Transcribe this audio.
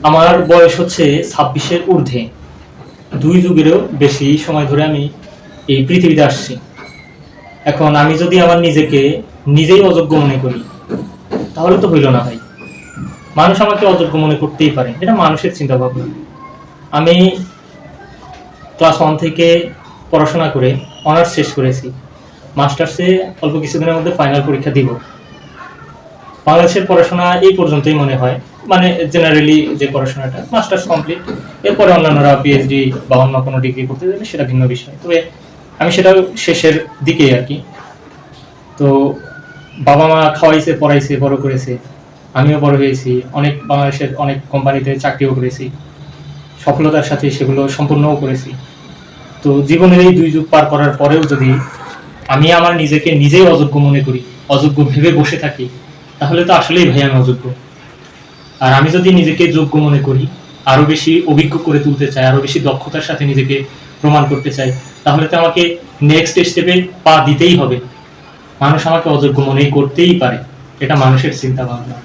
আমার বয়স হচ্ছে 26-এর ঊর্ধ্বে। 2 যুগেরও বেশি সময় ধরে আমি এই পৃথিবীতে আসছি। এখন আমি যদি আমার নিজেকে নিজেই অযোগ্য মনে করি, তাহলে তো হইল না ভাই। মানুষ আমাকে অযোগ্য মনে করতেই পারে, এটা মানুষের চিন্তা ভাবনা। আমি ক্লাস 1 থেকে পড়াশোনা করে অনার্স শেষ করেছি। মাস্টার্সে অল্প কিছুদিনের মধ্যে ফাইনাল পরীক্ষা দিব। বাংলাদেশের পড়াশোনা এই পর্যন্তই মনে হয়, মানে জেনারেলি যে পড়াশোনাটা মাস্টার্স কমপ্লিট, এরপরে অন্যান্যরা পিএইচডি বা অন্য কোনো ডিগ্রি করতে গেলে সেটা ভিন্ন বিষয়। তবে আমি সেটাও শেষের দিকেই আর কি। তো বাবা মা খাওয়াইছে, পড়াইছে, বড় করেছে, আমিও বড় হয়েছি, অনেক বাংলাদেশের অনেক কোম্পানিতে চাকরিও করেছি, সফলতার সাথে সেগুলো সম্পূর্ণও করেছি। তো জীবনের এই 2 যুগ পার করার পরেও যদি আমি আমার নিজেকে নিজেই অযোগ্য মনে করি, অযোগ্য ভেবে বসে থাকি, তাহলে তো আসলেই ভাই আমি অযোগ্য। আর আমি যদি নিজেকে যোগ্য মনে করি, আরো বেশি অভিজ্ঞ করে তুলতে চাই, আরো বেশি দক্ষতার সাথে নিজেকে প্রমাণ করতে চাই, তাহলে তো আমাকে নেক্সট স্টেপে পা দিতেই হবে। মানুষ আমাকে অযোগ্য মনে করতেই পারে, এটা মানুষের চিন্তা ভাবনা।